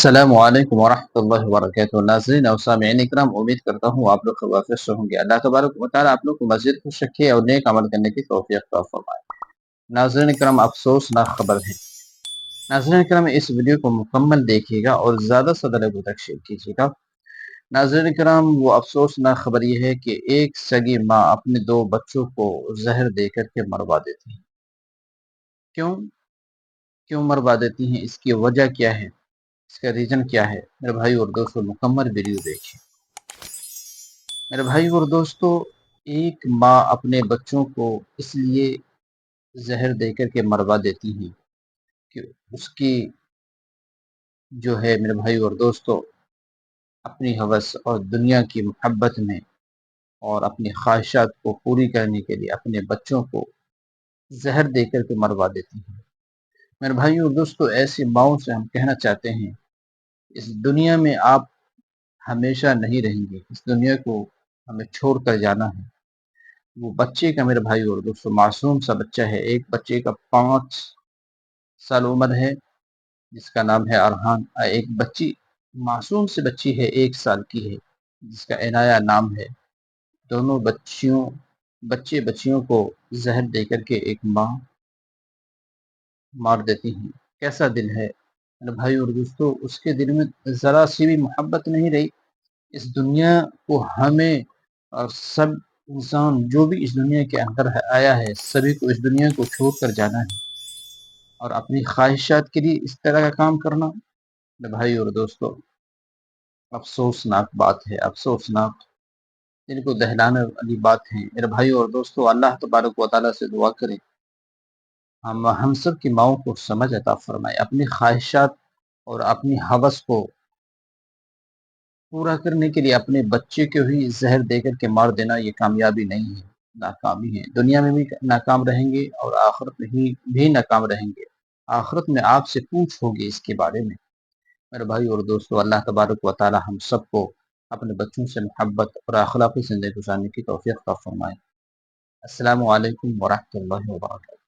السلام علیکم ورحمۃ اللہ وبرکاتہ ناظرین اور سامعین اکرام، امید کرتا ہوں آپ لوگ خیریت سے ہوں گے۔ اللہ تبارک و تعالیٰ آپ لوگ کو مزید خوش رکھے اور نیک عمل کرنے کی توفیق عطا فرمائے۔ ناظرین اکرام، افسوسناک خبر ہے۔ ناظرین اکرام، اس ویڈیو کو مکمل دیکھیے گا اور زیادہ سے زیادہ لوگوں تک شیئر کیجیے گا۔ ناظرین اکرام، وہ افسوسناک خبر یہ ہے کہ ایک سگی ماں اپنے دو بچوں کو زہر دے کر کے مروا دیتی ہے۔ کیوں مروا دیتی ہیں؟ اس کی وجہ کیا ہے؟ اس کا ریزن کیا ہے؟ میرے بھائی اور دوستو، مکمل ویڈیو دیکھیں۔ میرے بھائی اور دوستو، ایک ماں اپنے بچوں کو اس لیے زہر دے کر کے مروا دیتی ہیں کہ اس کی جو ہے میرے بھائی اور دوستو اپنی ہوس اور دنیا کی محبت میں اور اپنی خواہشات کو پوری کرنے کے لیے اپنے بچوں کو زہر دے کر کے مروا دیتی ہیں۔ میرے بھائی اور دوستو، ایسی ماؤں سے ہم کہنا چاہتے ہیں اس دنیا میں آپ ہمیشہ نہیں رہیں گے، اس دنیا کو ہمیں چھوڑ کر جانا ہے۔ وہ بچے کا میرے بھائی اور دوستو معصوم سا بچہ ہے، ایک بچے کا 5 سال عمر ہے جس کا نام ہے ارحان، ایک بچی معصوم سے بچی ہے 1 سال کی ہے جس کا عنایہ نام ہے۔ دونوں بچیوں کو زہر دے کر کے ایک ماں مار دیتی ہیں۔ کیسا دل ہے میرے بھائی اور دوستو، اس کے دل میں ذرا سی بھی محبت نہیں رہی۔ اس دنیا کو ہمیں اور سب انسان جو بھی اس دنیا کے اندر آیا ہے، سبھی کو اس دنیا کو چھوڑ کر جانا ہے اور اپنی خواہشات کے لیے اس طرح کا کام کرنا میرے بھائی اور دوستو افسوسناک بات ہے، افسوسناک، دل کو دہلانے والی بات ہے۔ میرے بھائی اور دوستو، اللہ تبارک و تعالیٰ سے دعا کریں ہم سب کی ماؤں کو سمجھ عطا فرمائے، اپنی خواہشات اور اپنی ہوس کو پورا کرنے کے لیے اپنے بچے کو ہی زہر دے کر کے مار دینا یہ کامیابی نہیں ہے، ناکامی ہے۔ دنیا میں بھی ناکام رہیں گے اور آخرت میں بھی ناکام رہیں گے۔ آخرت میں آپ سے پوچھ ہوگی اس کے بارے میں۔ میرے بھائی اور دوستو، اللہ تبارک و تعالی ہم سب کو اپنے بچوں سے محبت اور اخلاقی زندگی گزارنے کی توفیق عطا فرمائے۔ السلام علیکم ورحمۃ اللہ وبرکاتہ۔